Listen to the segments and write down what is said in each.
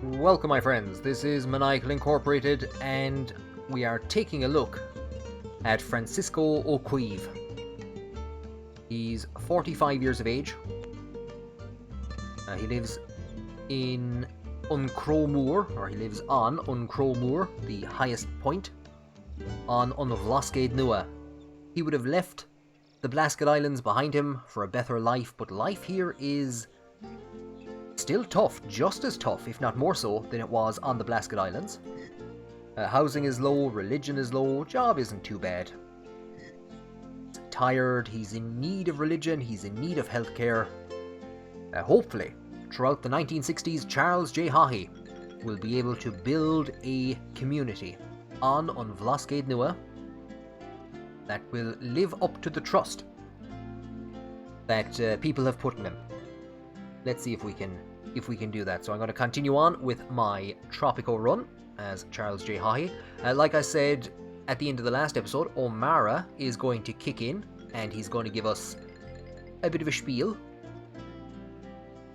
Welcome, my friends. This is Maniacal Incorporated, and we are taking a look at Francisco O'Queeve. He's 45 years of age. He lives in An Blascaod, the highest point on An Blascaod Nua. He would have left the Blasket Islands behind him for a better life, but life here is still tough, just as tough, if not more so, than it was on the Blasket Islands. Housing is low, religion is low, job isn't too bad. He's tired, he's in need of religion, he's in need of healthcare. Hopefully, throughout the 1960s, Charles J. Haughey will be able to build a community on An Blascaod Nua that will live up to the trust that people have put in him. Let's see if we can do that. So I'm going to continue on with my Tropico run as Charles J. Haughey. Like I said at the end of the last episode, O'Mara is going to kick in and he's going to give us a bit of a spiel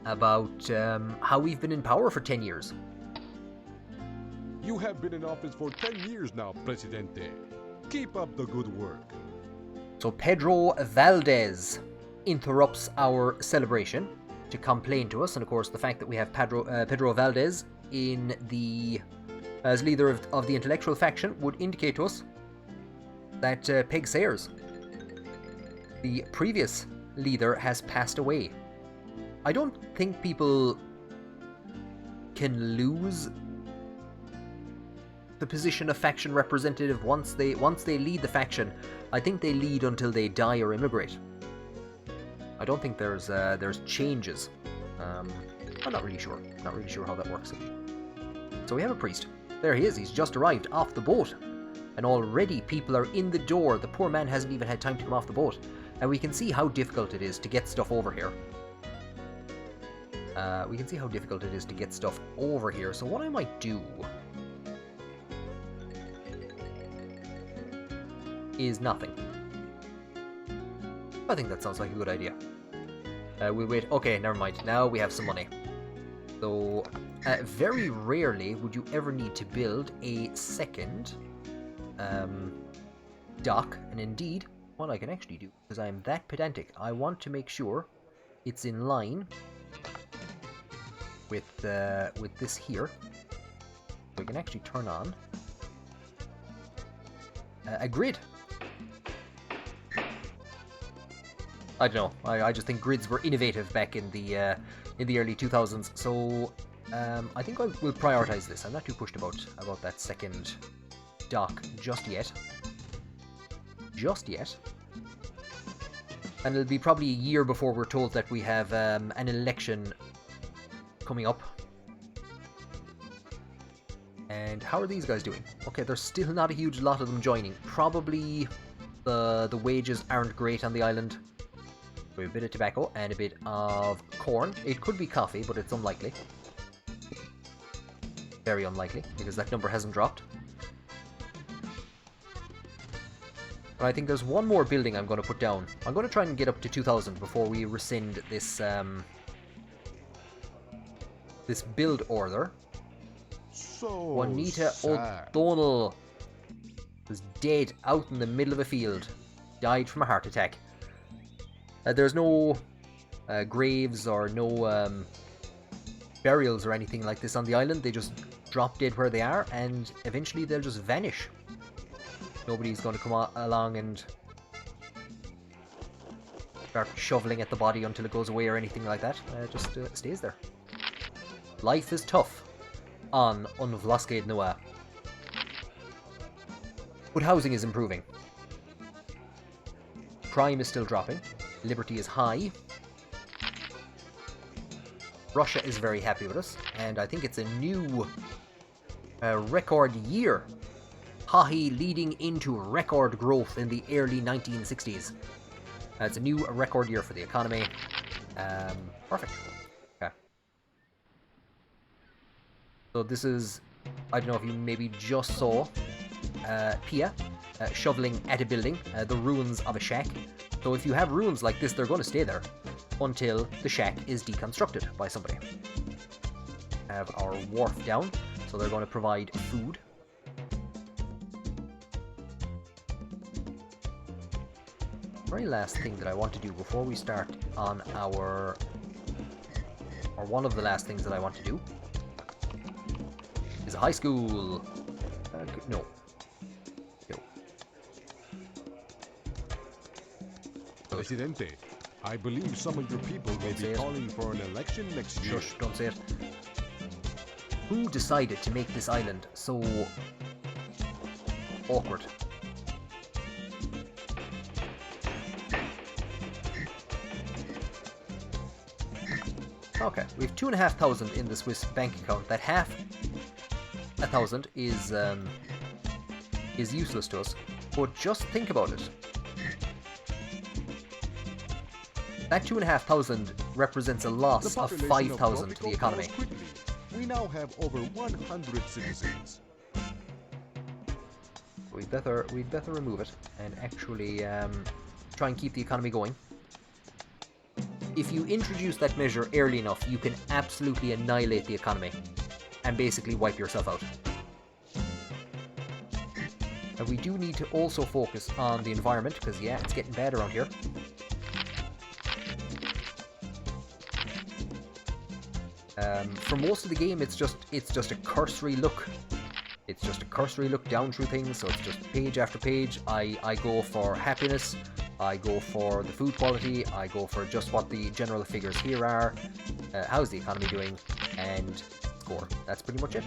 about how we've been in power for 10 years. You have been in office for 10 years now, Presidente. Keep up the good work. So Pedro Valdez interrupts our celebration to complain to us, and of course the fact that we have Pedro Valdez as leader of the intellectual faction would indicate to us that Peg Sayers, the previous leader, has passed away. I don't think people can lose the position of faction representative once they lead the faction. I think they lead until they die or immigrate. I don't think there's changes. I'm not really sure. Not really sure how that works. So we have a priest. There he is. He's just arrived off the boat, and already people are in the door. The poor man hasn't even had time to come off the boat, and we can see how difficult it is to get stuff over here. So what I might do is nothing. I think that sounds like a good idea. We'll wait. Okay, never mind. Now we have some money. So, very rarely would you ever need to build a second dock. And indeed, what I can actually do, because I'm that pedantic, I want to make sure it's in line with this here. So we can actually turn on a grid. I don't know. I just think grids were innovative back in the early 2000s. So I think I will prioritize this. I'm not too pushed about that second dock just yet. And it'll be probably a year before we're told that we have an election coming up. And how are these guys doing? Okay, there's still not a huge lot of them joining. Probably the wages aren't great on the island. We have a bit of tobacco and a bit of corn. It could be coffee, but it's unlikely. Very unlikely, because that number hasn't dropped. But I think there's one more building I'm going to put down. I'm going to try and get up to 2,000 before we rescind this this build order. So Juanita sad. O'Donnell was dead out in the middle of a field. Died from a heart attack. There's no graves or no burials or anything like this on the island. They just drop dead where they are, and eventually they'll just vanish. Nobody's going to come along and start shoveling at the body until it goes away or anything like that. It just stays there. Life is tough on An Blascaod Nua, but housing is improving. Crime is still dropping. Liberty is high. Russia is very happy with us, and I think it's a new record year. Haughey leading into record growth in the early 1960s. It's a new record year for the economy. Perfect. Okay. So this is, I don't know if you maybe just saw Pia shoveling at a building, the ruins of a shack. So if you have ruins like this, they're going to stay there until the shack is deconstructed by somebody. have our wharf down, so they're going to provide food. Very last thing that I want to do before we start on our... or one of the last things that I want to do is a high school. No. No. Presidente, I believe some of your people may be calling for an election next year. Shush, don't say it. Who decided to make this island so awkward? Okay, we have 2,500 in the Swiss bank account. That half a thousand is useless to us. But just think about it. That 2,500 represents a loss of 5,000 to the economy. We now have over 100 citizens. We'd better remove it and actually try and keep the economy going. If you introduce that measure early enough, you can absolutely annihilate the economy and basically wipe yourself out. And we do need to also focus on the environment, because yeah, it's getting bad around here. For most of the game, it's just a cursory look. It's just a cursory look down through things, so it's just page after page. I go for happiness, I go for the food quality, I go for just what the general figures here are, how's the economy doing, and score. That's pretty much it.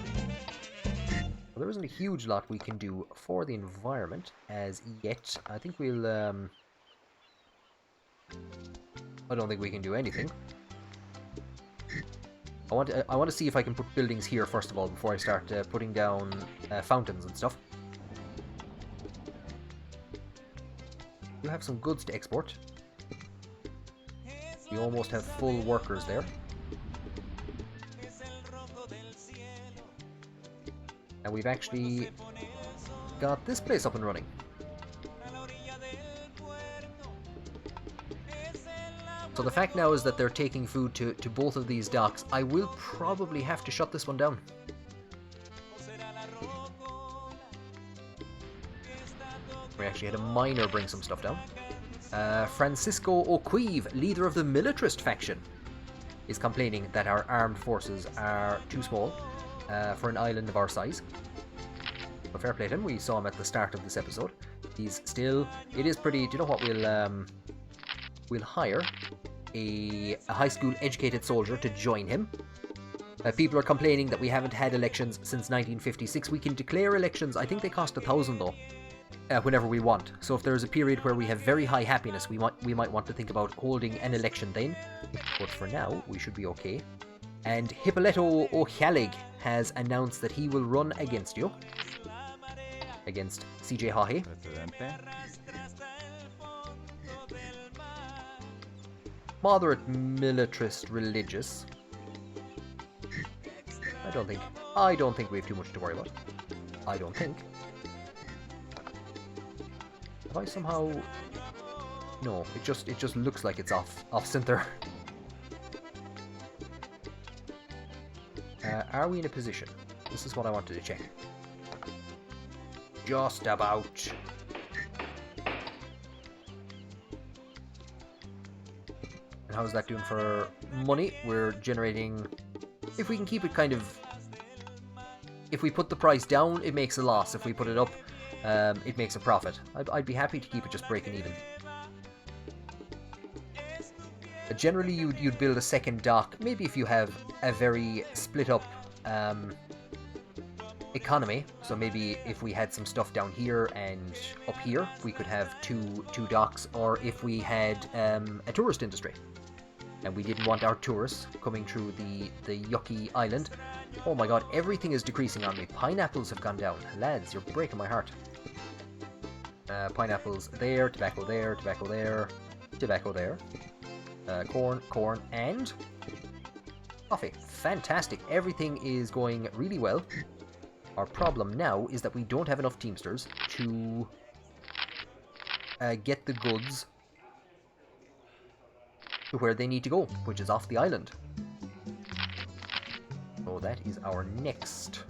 Well, there isn't a huge lot we can do for the environment as yet. I think we'll... I don't think we can do anything. I want to see if I can put buildings here first of all before I start putting down fountains and stuff. We have some goods to export. We almost have full workers there. And we've actually got this place up and running. So the fact now is that they're taking food to both of these docks. I will probably have to shut this one down. We actually had a miner bring some stuff down. Francisco O'Queeve, leader of the militarist faction, is complaining that our armed forces are too small for an island of our size. But fair play to him, we saw him at the start of this episode. He's still... It is pretty... Do you know what? We'll hire a high school educated soldier to join him. People are complaining that we haven't had elections since 1956. We can declare elections. I think they cost 1,000 though. Whenever we want. So if there's a period where we have very high happiness, we might want to think about holding an election then. But for now, we should be okay. And Hippolyto O'Halig has announced that he will run against you. Against CJ Haughey. Moderate militarist religious. I don't think we have too much to worry about. I don't think. Have I somehow... No, it just looks like it's off center. Are we in a position? This is what I wanted to check. Just about. And how's that doing for money? We're generating... If we can keep it kind of... If we put the price down, it makes a loss. If we put it up, it makes a profit. I'd be happy to keep it just breaking even. Generally, you'd build a second dock. Maybe if you have a very split up economy. So maybe if we had some stuff down here and up here, we could have two docks. Or if we had a tourist industry, and we didn't want our tourists coming through the yucky island. Oh my god, everything is decreasing on me. Pineapples have gone down. Lads, you're breaking my heart. Pineapples there, tobacco there, tobacco there, tobacco there. Corn, and coffee. Fantastic. Everything is going really well. Our problem now is that we don't have enough Teamsters to get the goods to where they need to go, which is off the island. So So that is our next.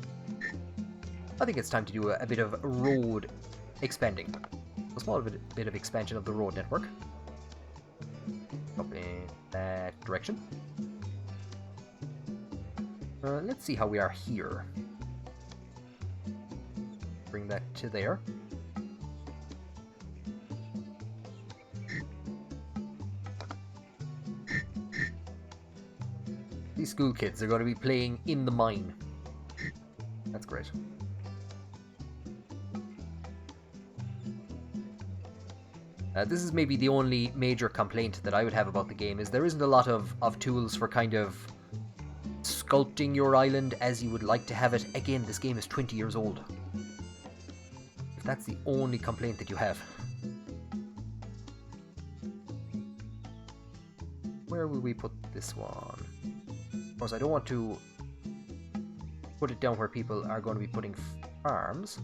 I think it's time to do a bit of road expanding. A small bit of expansion of the road network. Up in that direction. Let's see how we are here. Bring that to there. These school kids are going to be playing in the mine. That's great. This is maybe the only major complaint that I would have about the game, is there isn't a lot of tools for kind of sculpting your island as you would like to have it. Again, this game is 20 years old. If that's the only complaint that you have. Where will we put this one? Of course, I don't want to put it down where people are going to be putting farms.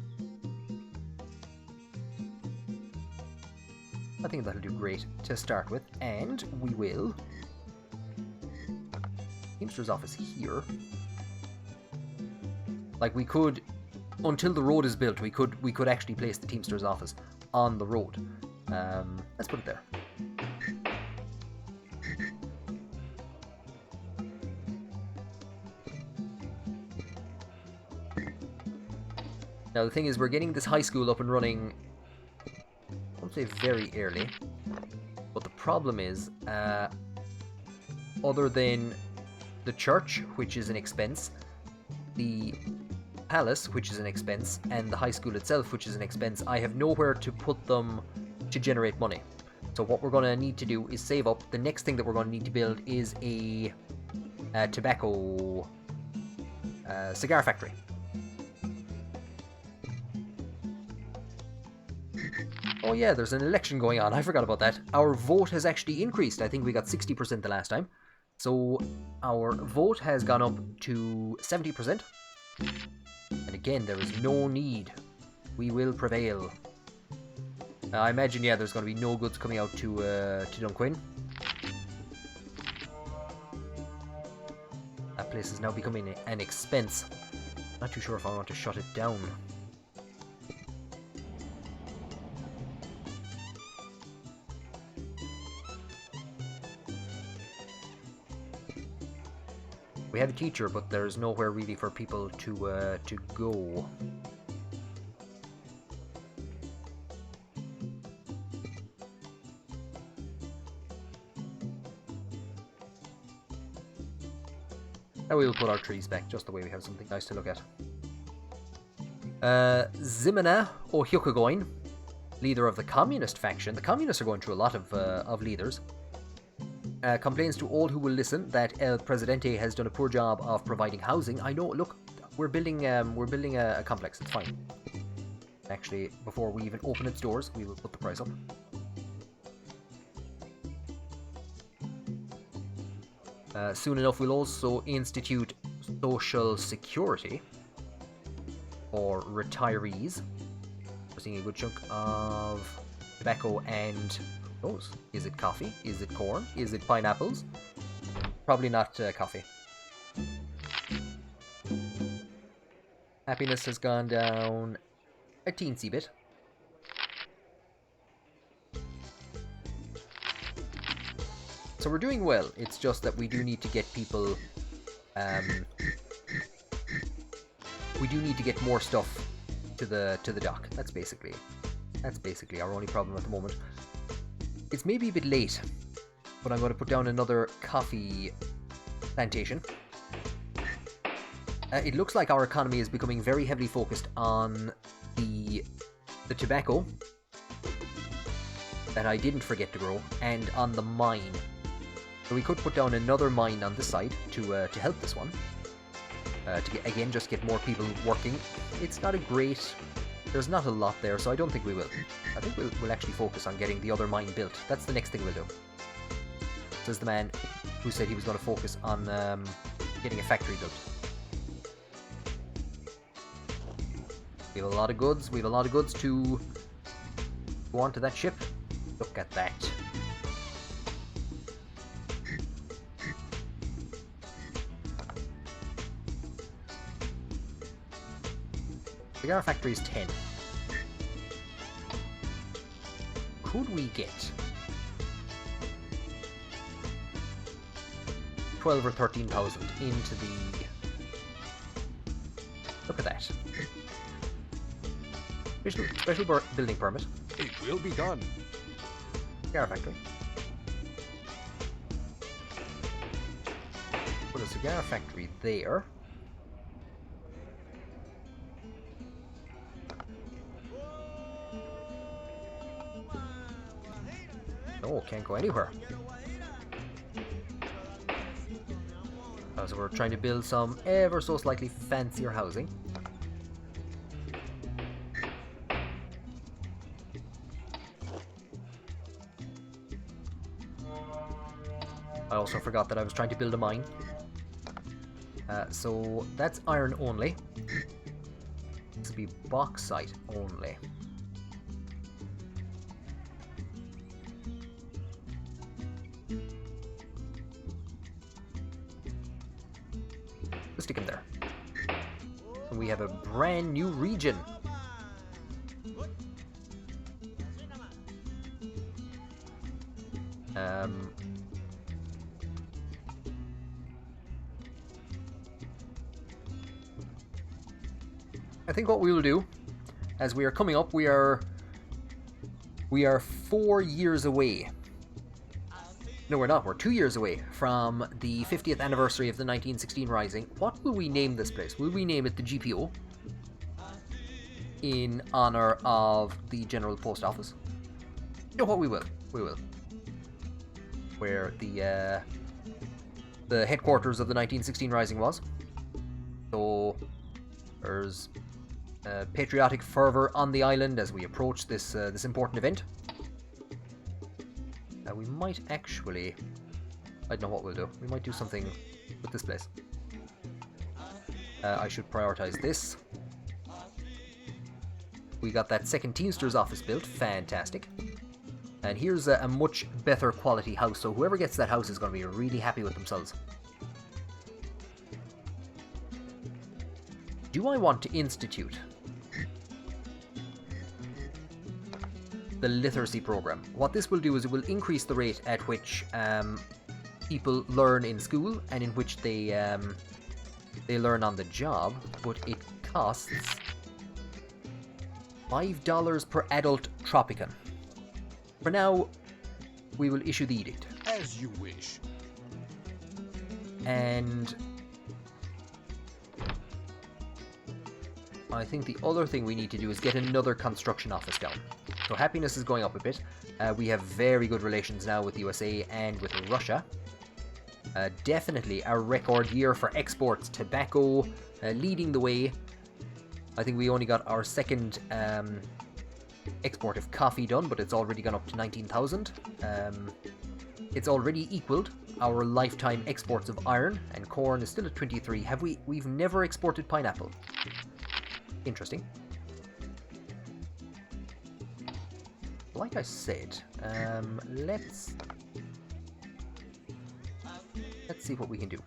I think that'll do great to start with, and we will. Teamster's office here. Like, we could, until the road is built, we could actually place the Teamster's office on the road. Let's put it there. Now the thing is, we're getting this high school up and running, I won't say very early, but the problem is, other than the church, which is an expense, the palace, which is an expense, and the high school itself, which is an expense, I have nowhere to put them to generate money. So what we're going to need to do is save up. The next thing that we're going to need to build is a tobacco cigar factory. Oh yeah, there's an election going on. I forgot about that. Our vote has actually increased. I think we got 60% the last time. So our vote has gone up to 70%. And again, there is no need. We will prevail. I imagine, yeah, there's going to be no goods coming out to Dunquin. That place is now becoming an expense. Not too sure if I want to shut it down. We have a teacher, but there's nowhere really for people to go. Now we will put our trees back, just the way we have something nice to look at. Zimena O'Hucagoin, leader of the communist faction. The communists are going through a lot of leaders. Complains to all who will listen that El Presidente has done a poor job of providing housing. I know, look, we're building a complex, it's fine. Actually, before we even open its doors, we will put the price up. Soon enough, we'll also institute social security for retirees. We're seeing a good chunk of tobacco and... Is it coffee? Is it corn? Is it pineapples? Probably not coffee. Happiness has gone down a teensy bit. So we're doing well. It's just that we do need to get people... we do need to get more stuff to the dock. That's basically our only problem at the moment. It's maybe a bit late, but I'm going to put down another coffee plantation. It looks like our economy is becoming very heavily focused on the tobacco that I didn't forget to grow, and on the mine. So we could put down another mine on this side to help this one. To just get more people working. It's not a great... There's not a lot there, so I don't think we will. I think we'll actually focus on getting the other mine built. That's the next thing we'll do. Says the man who said he was going to focus on getting a factory built. We have a lot of goods. We have a lot of goods to go onto that ship. Look at that. Cigar factory is 10. Could we get 12 or 13,000 into the... Look at that. Special building permit. It will be done. Cigar factory. Put a cigar factory there. No, can't go anywhere. So we're trying to build some ever so slightly fancier housing. I also forgot that I was trying to build a mine. So that's iron only. This will be bauxite only. Stick him there. And we have a brand new region. I think what we will do, as we are coming up, we are 4 years away. No, we're not. We're 2 years away from the 50th anniversary of the 1916 Rising. What will we name this place? Will we name it the GPO? In honor of the General Post Office? You know what? We will. We will. Where the headquarters of the 1916 Rising was. So there's patriotic fervor on the island as we approach this important event. We might actually... I don't know what we'll do. We might do something with this place. I should prioritize this. We got that second Teamsters office built. Fantastic. And here's a much better quality house, so whoever gets that house is going to be really happy with themselves. Do I want to institute the literacy program? What this will do is it will increase the rate at which people learn in school and in which they learn on the job, but it costs $5 per adult Tropican. For now, we will issue the edict. As you wish. And I think the other thing we need to do is get another construction office down. So happiness is going up a bit. We have very good relations now with the USA and with Russia. Definitely a record year for exports. Tobacco leading the way. I think we only got our second export of coffee done, but it's already gone up to 19,000. It's already equaled our lifetime exports of iron, and corn is still at 23. We've never exported pineapple. Interesting. Like I said, let's see what we can do.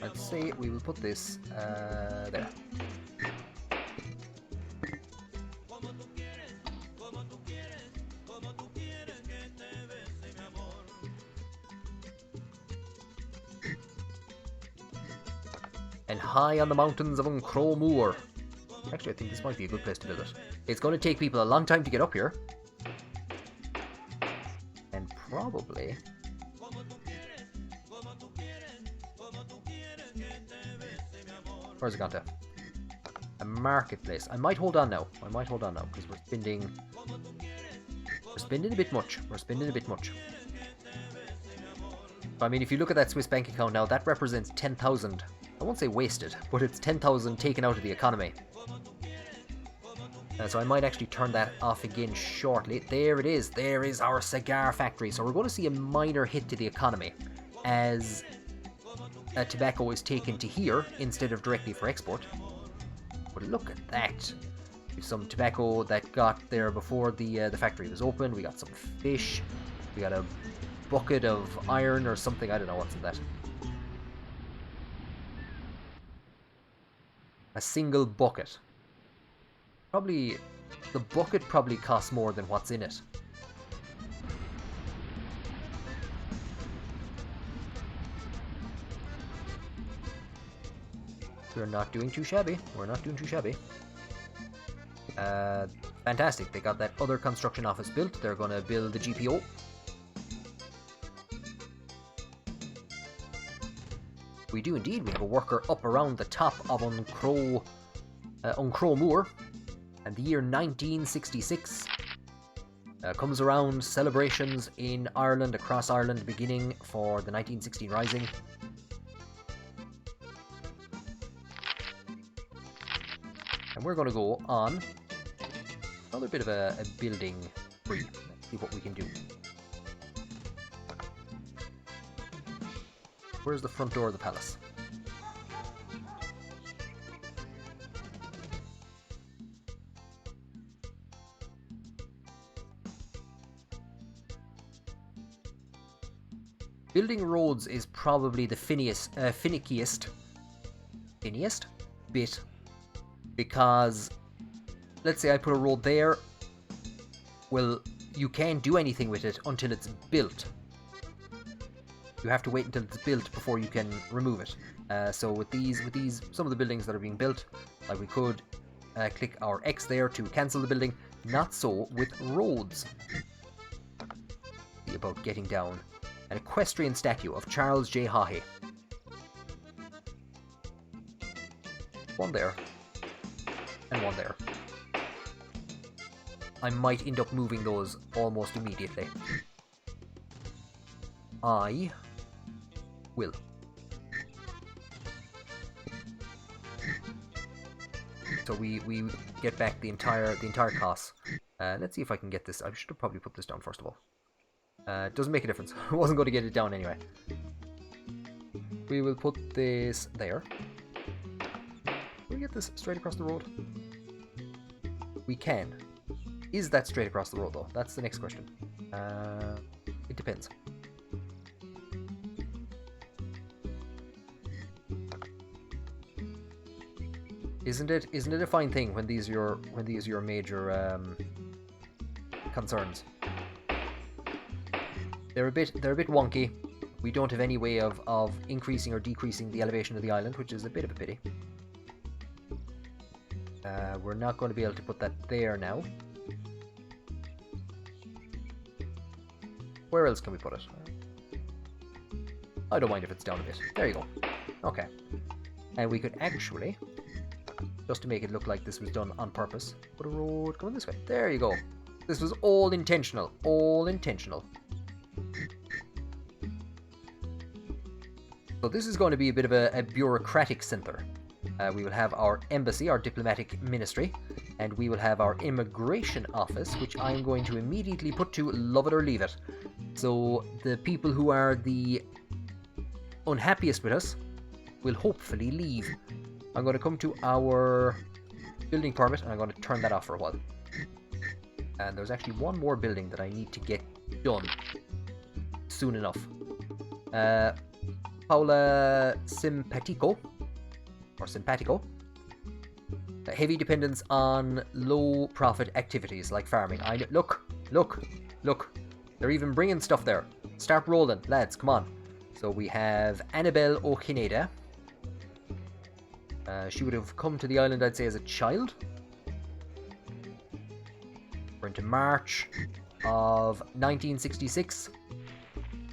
Let's say we will put this there. And high on the mountains of Moor. Actually, I think this might be a good place to build it. It's going to take people a long time to get up here. And probably... Where's it gone to? A marketplace. I might hold on now. Because we're spending a bit much. I mean, if you look at that Swiss bank account now, that represents 10,000. I won't say wasted, but it's 10,000 taken out of the economy. So I might actually turn that off again shortly. There it is. There is our cigar factory. So we're going to see a minor hit to the economy as tobacco is taken to here instead of directly for export. But look at that. Some tobacco that got there before the factory was opened. We got some fish. We got a bucket of iron or something. I don't know what's in that. A single bucket. Probably, the bucket probably costs more than what's in it. We're not doing too shabby. We're not doing too shabby. Fantastic. They got that other construction office built. They're going to build the GPO. We do indeed. We have a worker up around the top of An Moor. And the year 1966 comes around. Celebrations in Ireland, across Ireland, beginning for the 1916 Rising. And we're going to go on another bit of a building spree. Let's see what we can do. Where's the front door of the palace? Building roads is probably the finickiest bit, because let's say I put a road there. Well, you can't do anything with it until it's built. You have to wait until it's built before you can remove it. So with these, some of the buildings that are being built, like we could click our X there to cancel the building. Not so with roads. See about getting down. An equestrian statue of Charles J. Haughey. One there. And one there. I might end up moving those almost immediately. I will. So we get back the entire cost. Let's see if I can get this. I should have probably put this down first of all. It doesn't make a difference. I wasn't going to get it down anyway. We will put this there. Can we get this straight across the road? We can. Is that straight across the road though? That's the next question. It depends. Isn't it a fine thing when these are your major concerns? They're a bit wonky. We don't have any way of increasing or decreasing the elevation of the island, which is a bit of a pity. We're not going to be able to put that there now. Where else can we put it? I don't mind if it's down a bit. There you go. Okay. And we could actually, just to make it look like this was done on purpose, put a road going this way. There you go. This was all intentional. All intentional. So this is going to be a bit of a bureaucratic center. We will have our embassy, our diplomatic ministry, and we will have our immigration office, which I'm going to immediately put to love it or leave it. So the people who are the unhappiest with us will hopefully leave. I'm going to come to our building permit and I'm going to turn that off for a while. And there's actually one more building that I need to get done soon enough. Paula Simpatico. Heavy dependence on low profit activities like farming. Look. They're even bringing stuff there. Start rolling, lads, come on. So we have Annabelle O'Kineda. She would have come to the island, I'd say, as a child. We're into March of 1966.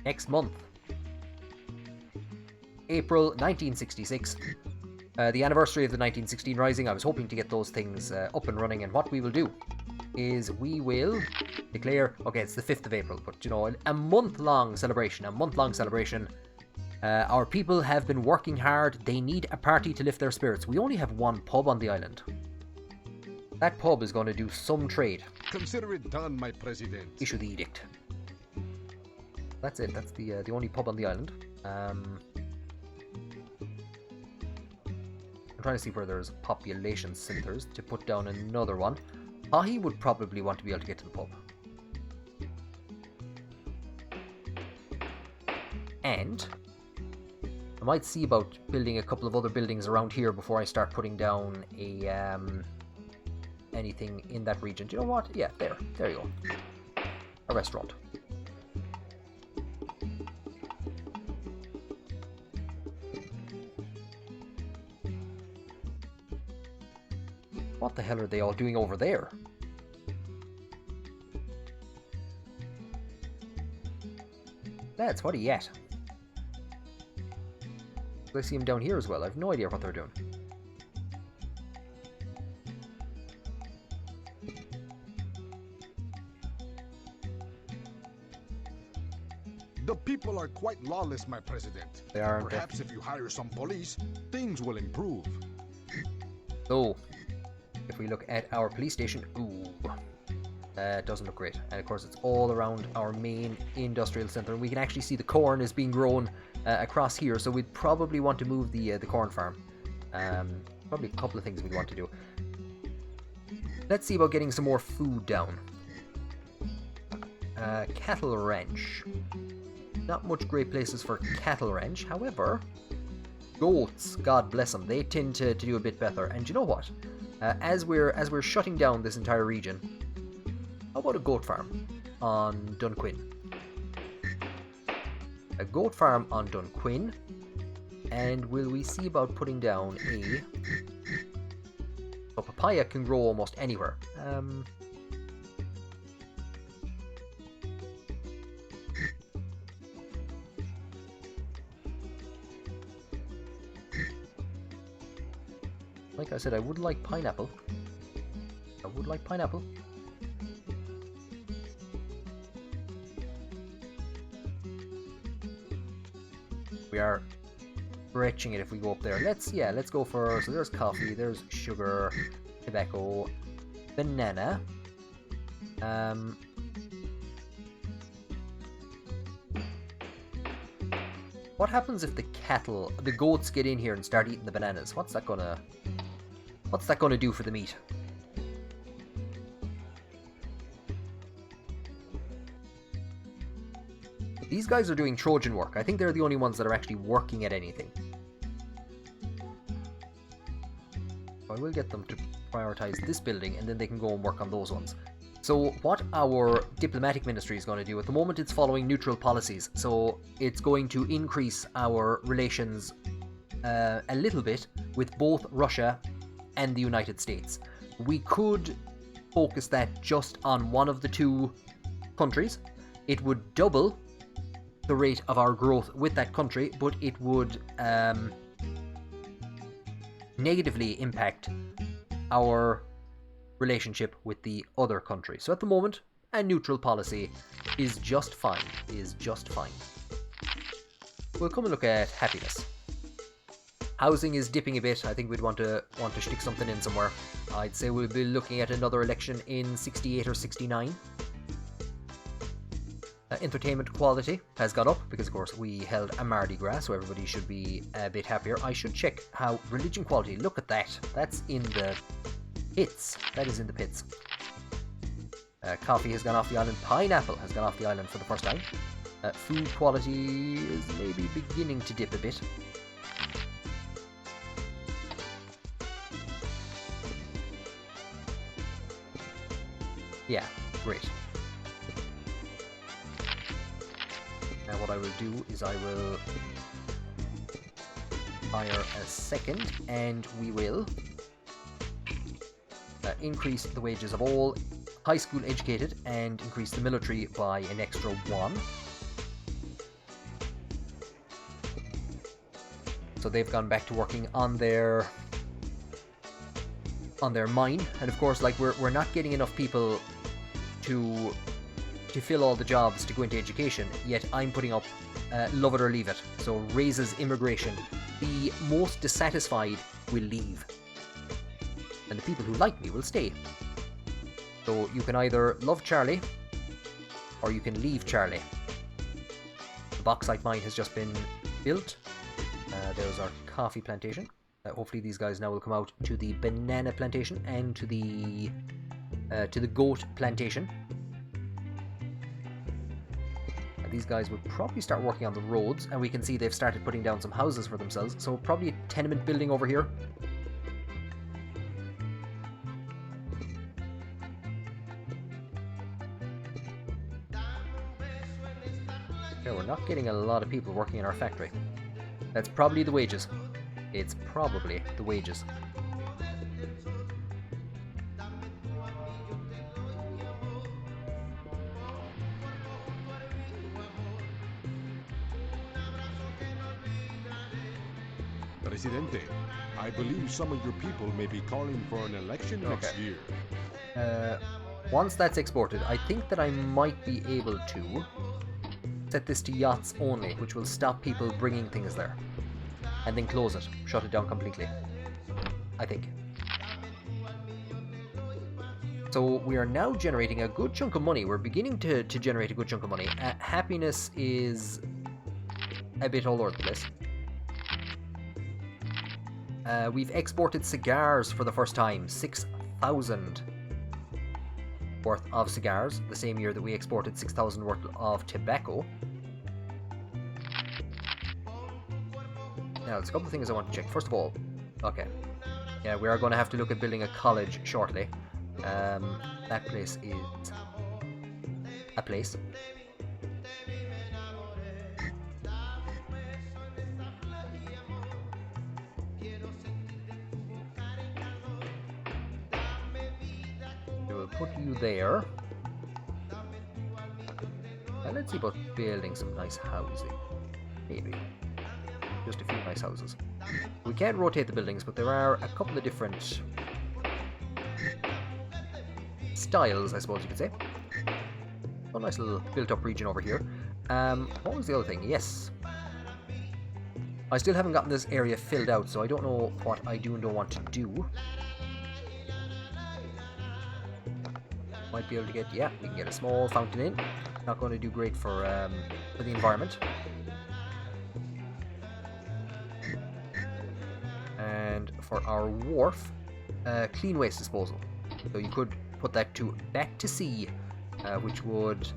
Next month. April 1966. The anniversary of the 1916 Rising. I was hoping to get those things up and running, and what we will do is we will declare, okay, it's the 5th of April, but you know, a month-long celebration. Our people have been working hard. They need a party to lift their spirits. We only have one pub on the island. That pub is going to do some trade. Consider it done, my president. Issue the edict. That's it. That's the only pub on the island. I'm trying to see where there's population centres to put down another one. Haughey would probably want to be able to get to the pub. And I might see about building a couple of other buildings around here before I start putting down a anything in that region. Do you know what? Yeah, there you go. A restaurant. What the hell are they all doing over there? Lads, what are you at? I see them down here as well. I have no idea what they're doing. The people are quite lawless, my president. They are. Perhaps if you hire some police, things will improve. So, if we look at our police station, ooh, that doesn't look great. And of course, it's all around our main industrial centre. And we can actually see the corn is being grown across here. So we'd probably want to move the corn farm. Probably a couple of things we'd want to do. Let's see about getting some more food down. Cattle ranch. Not much great places for cattle ranch. However, goats, God bless them, they tend to do a bit better. And you know what? As we're shutting down this entire region, how about a goat farm on Dunquin? A goat farm on Dunquin, and will we see about putting down a... So papaya can grow almost anywhere. Like I said, I would like pineapple. I would like pineapple. We are stretching it if we go up there. Let's go for, so there's coffee, there's sugar, tobacco, banana. What happens if the goats get in here and start eating the bananas? What's that gonna do for the meat? These guys are doing Trojan work. I think they're the only ones that are actually working at anything. So I will get them to prioritize this building, and then they can go and work on those ones. So what our diplomatic ministry is going to do, at the moment it's following neutral policies, so it's going to increase our relations a little bit with both Russia and the United States. We could focus that just on one of the two countries. It would double the rate of our growth with that country, but it would negatively impact our relationship with the other country. So at the moment, a neutral policy is just fine. We'll come and look at happiness. Housing is dipping a bit. I think we'd want to stick something in somewhere. I'd say we'll be looking at another election in 68 or 69. Entertainment quality has got up because, of course, we held a Mardi Gras, so everybody should be a bit happier. I should check how religion quality. Look at that. That's in the pits. That is in the pits. Coffee has gone off the island. Pineapple has gone off the island for the first time. Food quality is maybe beginning to dip a bit. Yeah, great. Now what I will do is I will hire a second, and we will increase the wages of all high school educated and increase the military by an extra 1. So they've gone back to working on their mine, and of course, like we're not getting enough people to fill all the jobs to go into education, yet I'm putting up love it or leave it. So raises immigration. The most dissatisfied will leave, and the people who like me will stay. So you can either love Charlie or you can leave Charlie. The bauxite mine has just been built. There's our coffee plantation. Hopefully these guys now will come out to the banana plantation and to the goat plantation. These guys would probably start working on the roads, and we can see they've started putting down some houses for themselves, so probably a tenement building over here. Okay, we're not getting a lot of people working in our factory. That's probably the wages. It's probably the wages. Presidente, I believe some of your people may be calling for an election next year. Once that's exported, I think that I might be able to set this to yachts only, which will stop people bringing things there. And then close it, shut it down completely. I think. So we are now generating a good chunk of money. We're beginning to generate a good chunk of money. Happiness is a bit all over the place. We've exported cigars for the first time. 6,000 worth of cigars. The same year that we exported 6,000 worth of tobacco. Now, there's a couple of things I want to check. First of all, okay. Yeah, we are going to have to look at building a college shortly. That place is a place. We'll put you there. Now let's see about building some nice housing. Maybe. Just a few nice houses. We can't rotate the buildings, but there are a couple of different styles, I suppose you could say. A nice little built-up region over here. What was the other thing? Yes. I still haven't gotten this area filled out, so I don't know what I do and don't want to do. Might be able to get, yeah, we can get a small fountain in. Not going to do great for the environment. And for our wharf, clean waste disposal. So you could put that to back to sea, which would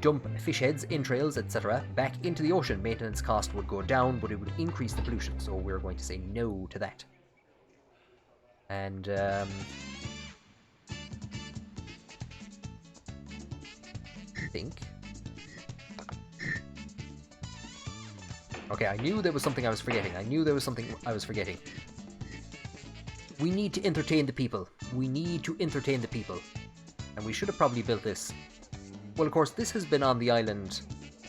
dump fish heads, entrails, etc. back into the ocean. Maintenance cost would go down, but it would increase the pollution. So we're going to say no to that. And I think. Okay, I knew there was something I was forgetting. We need to entertain the people. And we should have probably built this. Well, of course, this has been on the island.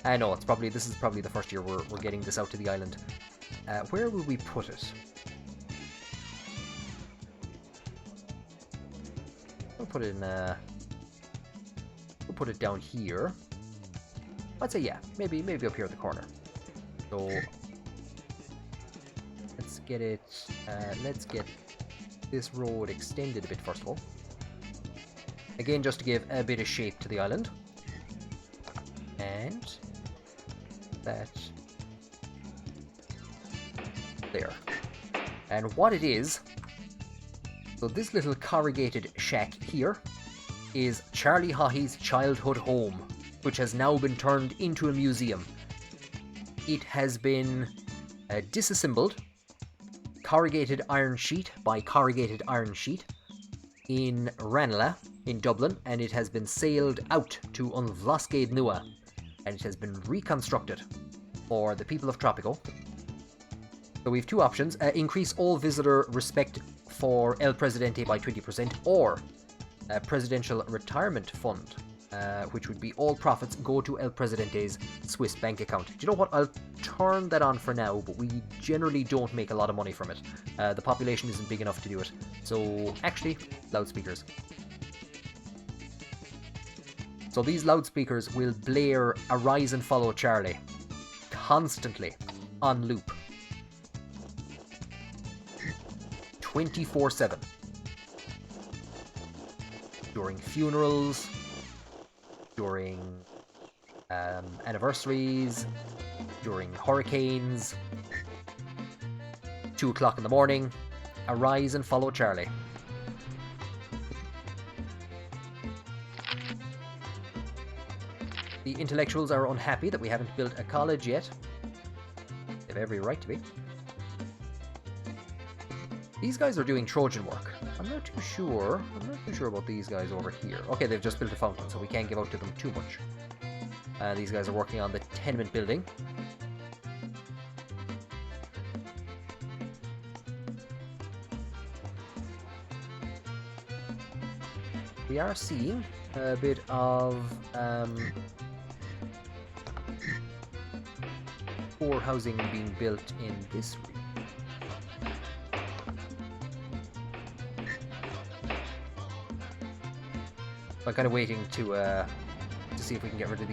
I know, this is probably the first year we're getting this out to the island. Where will we put it? We'll put it in, we'll put it down here. I'd say, yeah, maybe up here at the corner. So let's get it. Let's get this road extended a bit first of all. Again, just to give a bit of shape to the island. And that there. And what it is, so this little corrugated shack here is Charlie Haughey's childhood home, which has now been turned into a museum. It has been disassembled, corrugated iron sheet by corrugated iron sheet, in Ranelagh, in Dublin, and it has been sailed out to An Blascaod Nua, and it has been reconstructed for the people of Tropico. So we have two options: increase all visitor respect for El Presidente by 20%, or a presidential retirement fund, which would be all profits go to El Presidente's Swiss bank account. Do you know what? I'll turn that on for now, but we generally don't make a lot of money from it. The population isn't big enough to do it. So, actually, loudspeakers. So these loudspeakers will blare Arise and Follow Charlie constantly on loop. 24/7. During funerals, during anniversaries, during hurricanes, 2 o'clock in the morning. Arise and follow Charlie. The intellectuals are unhappy that we haven't built a college yet. They have every right to be. These guys are doing Trojan work. I'm not too sure about these guys over here. Okay, they've just built a fountain, so we can't give out to them too much. These guys are working on the tenement building. We are seeing a bit of poor housing being built in this region. I'm kind of waiting to see if we can get rid of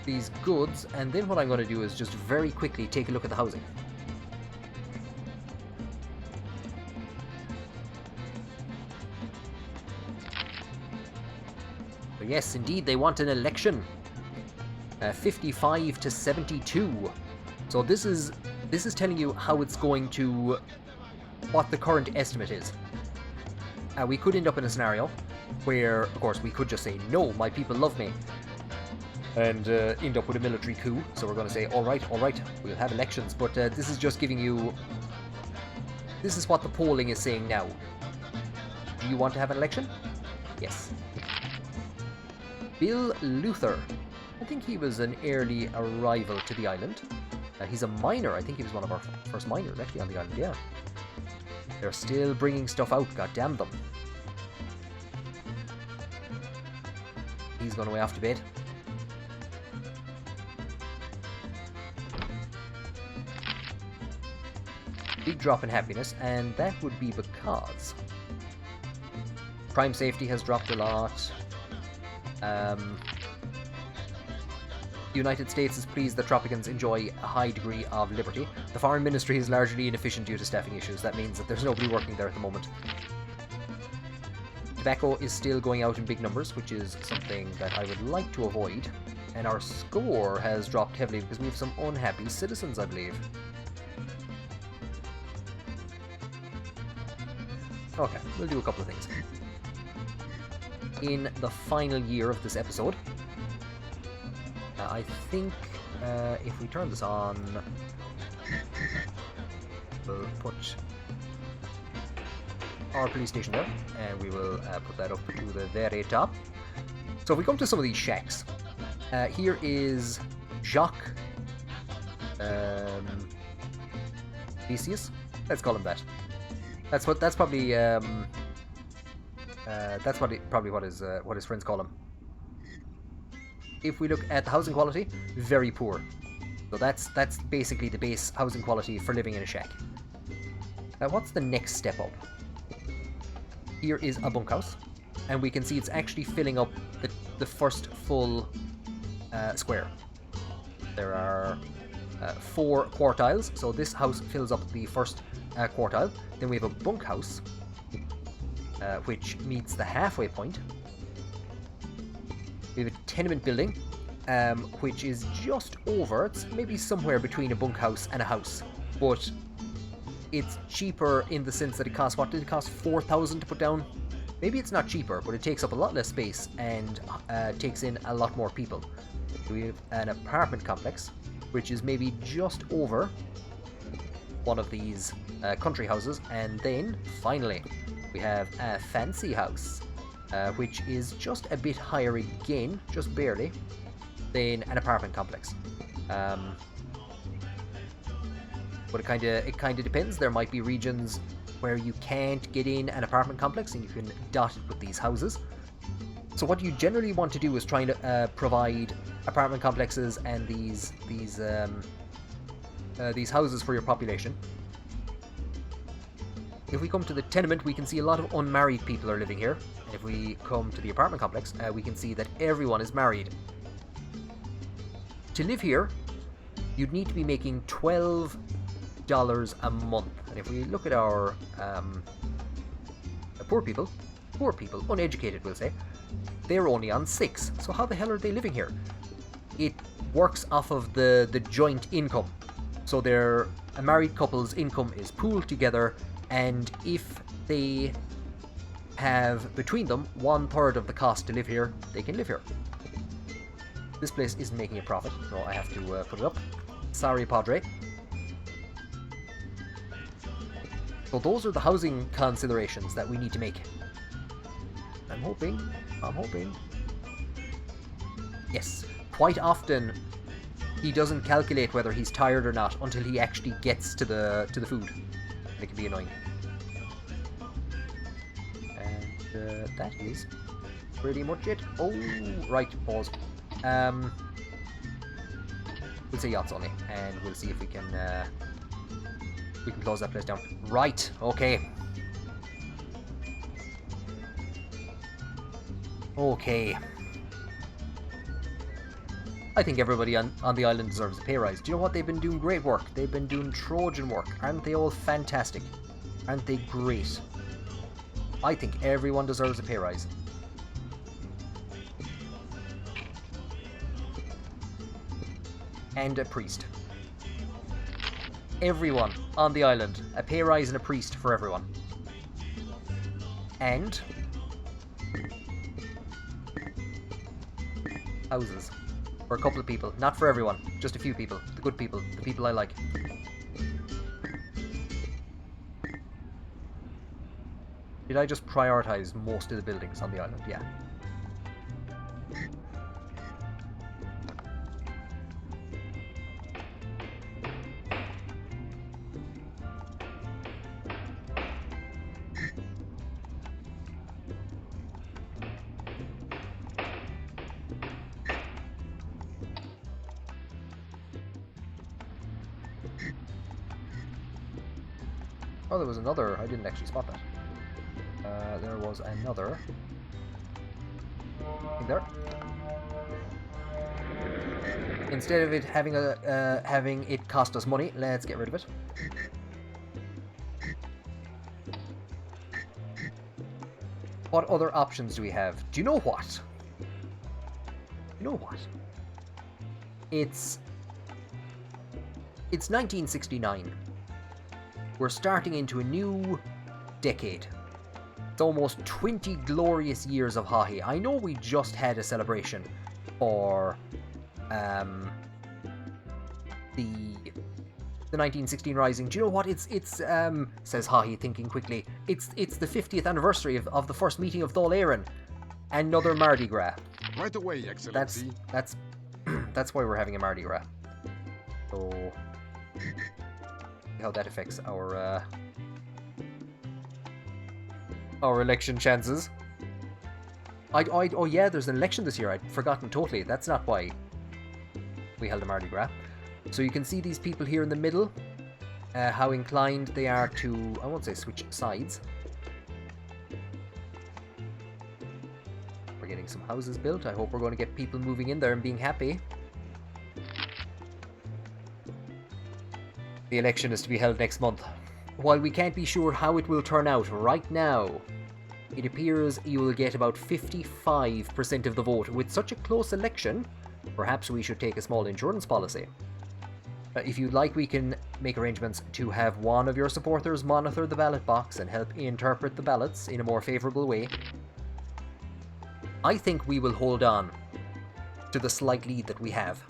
these goods, and then what I'm going to do is just very quickly take a look at the housing. So yes, indeed, they want an election. 55 to 72. So this is telling you how it's going to, what the current estimate is. We could end up in a scenario where, of course, we could just say, no, my people love me, and end up with a military coup. So we're going to say, all right, we'll have elections. But this is just giving you, this is what the polling is saying now. Do you want to have an election? Yes. Bill Luther. I think he was an early arrival to the island. He's a miner. I think he was one of our first miners, actually, on the island, yeah. They're still bringing stuff out, goddamn them. He's gone away off to bed. Big drop in happiness, and that would be because crime safety has dropped a lot. The United States is pleased that Tropicans enjoy a high degree of liberty. The foreign ministry is largely inefficient due to staffing issues. That means that there's nobody working there at the moment. Tobacco is still going out in big numbers, which is something that I would like to avoid. And our score has dropped heavily because we have some unhappy citizens, I believe. Okay, we'll do a couple of things. In the final year of this episode, I think if we turn this on, we'll put our police station there, and we will put that up to the very top. So if we come to some of these shacks, here is Jacques Theseus. Let's call him that. That's probably what his friends call him. If we look at the housing quality, very poor. So that's basically the base housing quality for living in a shack. Now what's the next step up? Here is a bunkhouse, and we can see it's actually filling up the first full square. There are 4 quartiles, so this house fills up the first quartile. Then we have a bunkhouse, which meets the halfway point. We have a tenement building, which is just over. It's maybe somewhere between a bunkhouse and a house, but it's cheaper in the sense that it costs, what did it cost, 4,000 to put down? Maybe it's not cheaper, but it takes up a lot less space and takes in a lot more people. We have an apartment complex, which is maybe just over one of these country houses, and then finally we have a fancy house, which is just a bit higher again, just barely, than an apartment complex. But it kind of depends. There might be regions where you can't get in an apartment complex and you can dot it with these houses. So what you generally want to do is try to provide apartment complexes and these houses for your population. If we come to the tenement, we can see a lot of unmarried people are living here. And if we come to the apartment complex, we can see that everyone is married. To live here, you'd need to be making $12 a month. And if we look at our poor people, uneducated we'll say, they're only on 6. So how the hell are they living here? It works off of the joint income. So a married couple's income is pooled together, and if they have between them 1/3 of the cost to live here, they can live here. This place isn't making a profit, so I have to put it up. Sorry, Padre. So those are the housing considerations that we need to make. I'm hoping. Yes, quite often he doesn't calculate whether he's tired or not until he actually gets to the food. And it can be annoying. And that is pretty much it. Oh, right, pause. We'll say yachts only, and we'll see if we can close that place down. Right, okay. Okay. I think everybody on the island deserves a pay rise. Do you know what? They've been doing great work. They've been doing Trojan work. Aren't they all fantastic? Aren't they great? I think everyone deserves a pay rise. And a priest. Everyone on the island. A pay rise and a priest for everyone. And houses. For a couple of people. Not for everyone. Just a few people. The good people. The people I like. Did I just prioritize most of the buildings on the island? Yeah. Oh, there was another. I didn't actually spot that. There was another thing there. Instead of it having it cost us money, let's get rid of it. What other options do we have? Do you know what? It's 1969. We're starting into a new decade. It's almost 20 glorious years of Haughey. I know we just had a celebration for the 1916 Rising. Do you know what? It's says Haughey, thinking quickly. It's the 50th anniversary of the first meeting of Dáil Éireann. Another Mardi Gras. Right away, Excellency. That's why we're having a Mardi Gras. So how that affects our election chances. Oh yeah, there's an election this year. I'd forgotten totally. That's not why we held a Mardi Gras. So you can see these people here in the middle, how inclined they are to, I won't say switch sides. We're getting some houses built. I hope we're going to get people moving in there and being happy. The election is to be held next month. While we can't be sure how it will turn out right now, it appears you will get about 55% of the vote. With such a close election, perhaps we should take a small insurance policy. If you'd like, we can make arrangements to have one of your supporters monitor the ballot box and help interpret the ballots in a more favourable way. I think we will hold on to the slight lead that we have.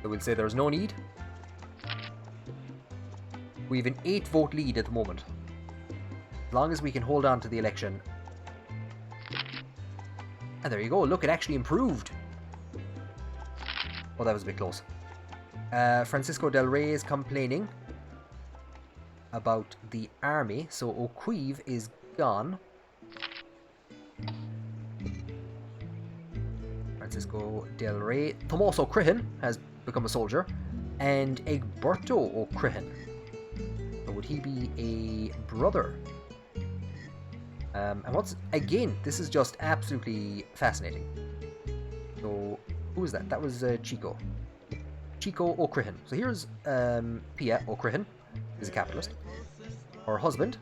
I would say there's no need. We have an 8-vote lead at the moment. As long as we can hold on to the election. And there you go, look, it actually improved. Oh, that was a bit close. Francisco Del Rey is complaining about the army, so O'Queeve is gone. Francisco Del Rey. Tomas O'Crihan has become a soldier. And Egberto O'Crihan. Would he be a brother? And again, this is just absolutely fascinating. So, who was that? That was Chico O'Crihan. So here's Pia O'Crihan, is a capitalist. Her husband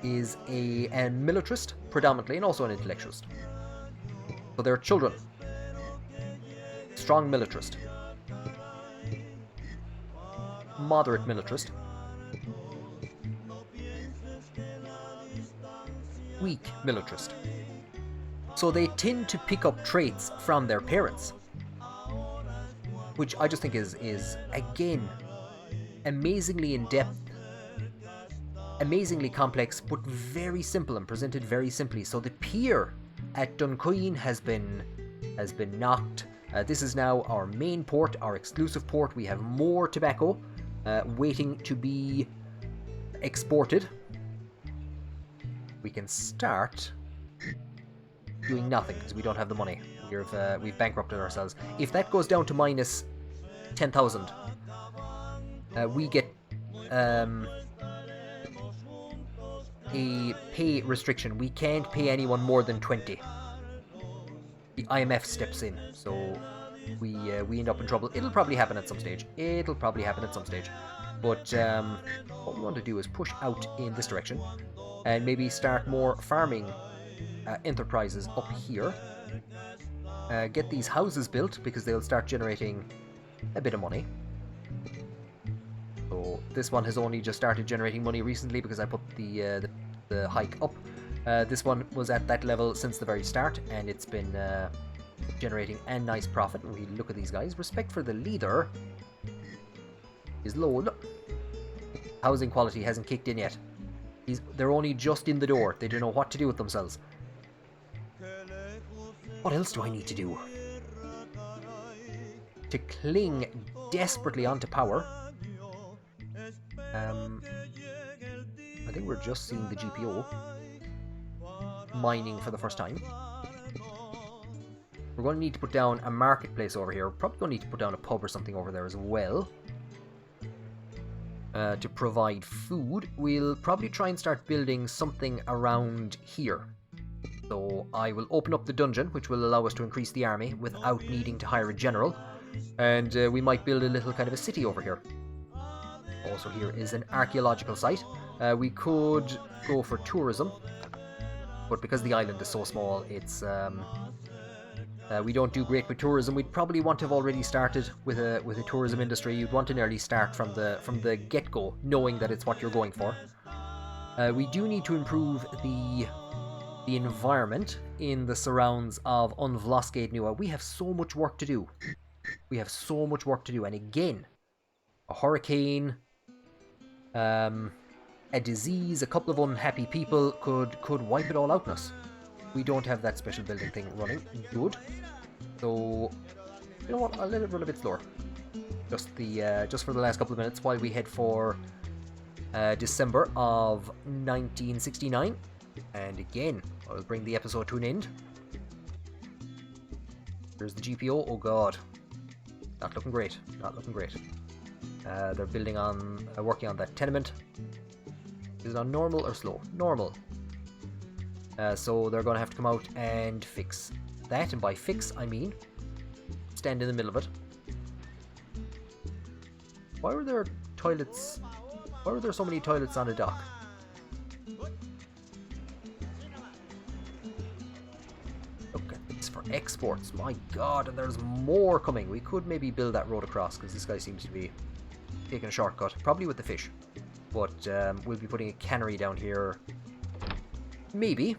is a militarist, predominantly, and also an intellectualist. So they're children. Strong militarist. Moderate militarist. Weak militarist. So they tend to pick up traits from their parents, which I just think is again amazingly in depth, amazingly complex, but very simple and presented very simply. So the pier at Duncoyne has been knocked. This is now our main port, our exclusive port. We have more tobacco waiting to be exported. We can start doing nothing because we don't have the money. We've bankrupted ourselves. If that goes down to minus 10,000, we get a pay restriction. We can't pay anyone more than 20. The IMF steps in, so we end up in trouble. It'll probably happen at some stage. But what we want to do is push out in this direction and maybe start more farming enterprises up here. Get these houses built because they'll start generating a bit of money. So this one has only just started generating money recently because I put the hike up. This one was at that level since the very start, and it's been generating a nice profit. And we look at these guys. Respect for the leader is low. Look. Housing quality hasn't kicked in yet. They're only just in the door. They don't know what to do with themselves. What else do I need to do? To cling desperately onto power. I think we're just seeing the GPO mining for the first time. We're going to need to put down a marketplace over here. We're probably going to need to put down a pub or something over there as well. To provide food. We'll probably try and start building something around here. So I will open up the dungeon, which will allow us to increase the army without needing to hire a general. And we might build a little kind of a city over here. Also here is an archaeological site. We could go for tourism, but because the island is so small, it's we don't do great with tourism. We'd probably want to have already started with a tourism industry. You'd want an early start from the get-go, knowing that it's what you're going for. We do need to improve the environment in the surrounds of An Blascaod Nua. We have so much work to do. And again, a hurricane, a disease, a couple of unhappy people could wipe it all out on us. We don't have that special building thing running. Good. So, you know what? I'll let it run a bit slower. Just for the last couple of minutes while we head for December of 1969. And again, I'll bring the episode to an end. There's the GPO. Oh god. Not looking great. They're building on, working on that tenement. Is it on normal or slow? Normal. So they're going to have to come out and fix that. And by fix, I mean stand in the middle of it. Why were there toilets? Why were there so many toilets on a dock? Look at this for exports. My god, and there's more coming. We could maybe build that road across because this guy seems to be taking a shortcut. Probably with the fish. But we'll be putting a cannery down here maybe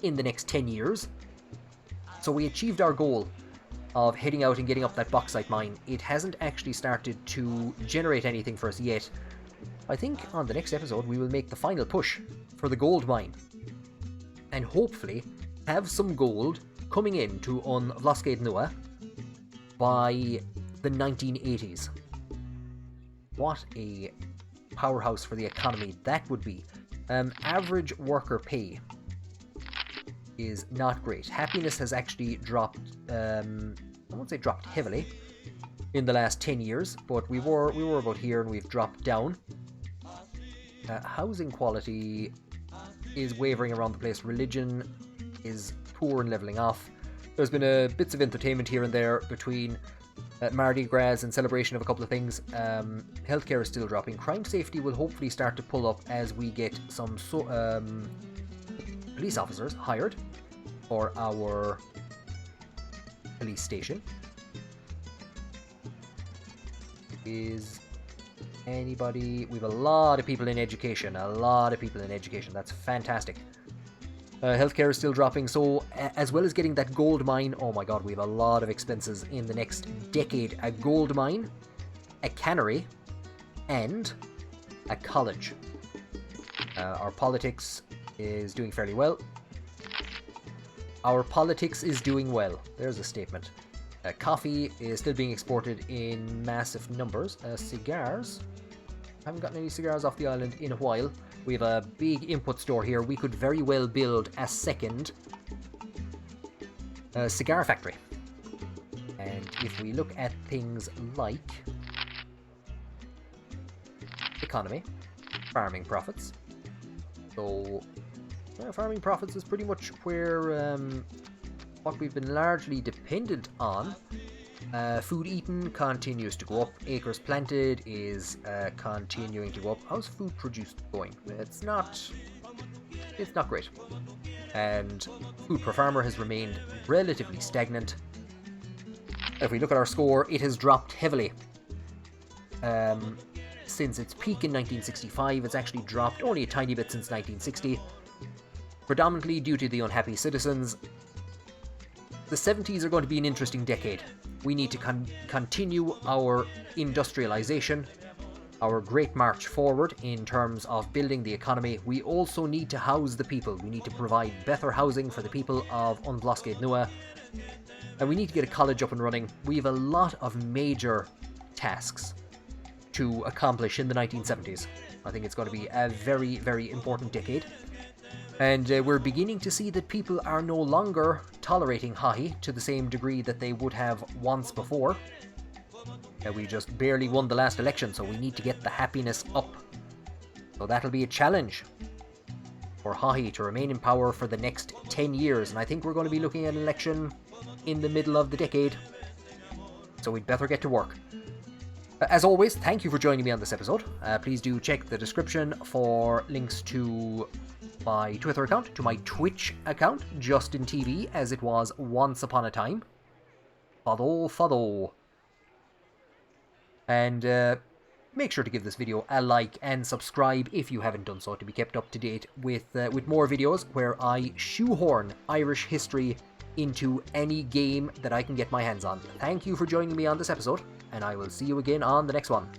in the next 10 years. So we achieved our goal of heading out and getting up that bauxite mine. It hasn't actually started to generate anything for us yet. I think on the next episode we will make the final push for the gold mine and hopefully have some gold coming in to An Blascaod Nua by the 1980s. What a powerhouse for the economy that would be. Average worker pay is not great. Happiness has actually dropped, I won't say dropped heavily in the last 10 years, but we were about here and we've dropped down. Housing quality is wavering around the place. Religion is poor and leveling off. There's been bits of entertainment here and there between Mardi Gras and celebration of a couple of things. Healthcare is still dropping. Crime safety will hopefully start to pull up as we get some police officers hired for our police station. Is anybody... We have a lot of people in education. A lot of people in education. That's fantastic. Healthcare is still dropping, so as well as getting that gold mine, oh my god, we have a lot of expenses in the next decade. A gold mine, a cannery, and a college. Our politics is doing fairly well. Our politics is doing well. There's a statement. Coffee is still being exported in massive numbers. Cigars. Haven't gotten any cigars off the island in a while. We have a big input store here. We could very well build a second cigar factory. And if we look at things like economy, farming profits. So farming profits is pretty much where what we've been largely dependent on. Food eaten continues to go up. Acres planted is continuing to go up. How's food produced going? It's not great. And food per farmer has remained relatively stagnant. If we look at our score, it has dropped heavily. Since its peak in 1965, it's actually dropped only a tiny bit since 1960. Predominantly due to the unhappy citizens. The 70s are going to be an interesting decade. We need to continue our industrialization, our great march forward in terms of building the economy. We also need to house the people. We need to provide better housing for the people of An Blascaod Nua. And we need to get a college up and running. We have a lot of major tasks to accomplish in the 1970s. I think it's going to be a very, very important decade. And we're beginning to see that people are no longer tolerating Haughey to the same degree that they would have once before. We just barely won the last election, so we need to get the happiness up. So that'll be a challenge for Haughey to remain in power for the next 10 years. And I think we're going to be looking at an election in the middle of the decade. So we'd better get to work. As always, thank you for joining me on this episode. Please do check the description for links to my Twitter account, to my Twitch account, Justin TV, as it was once upon a time. Follow. And make sure to give this video a like and subscribe if you haven't done so, to be kept up to date with more videos where I shoehorn Irish history into any game that I can get my hands on. Thank you for joining me on this episode, and I will see you again on the next one.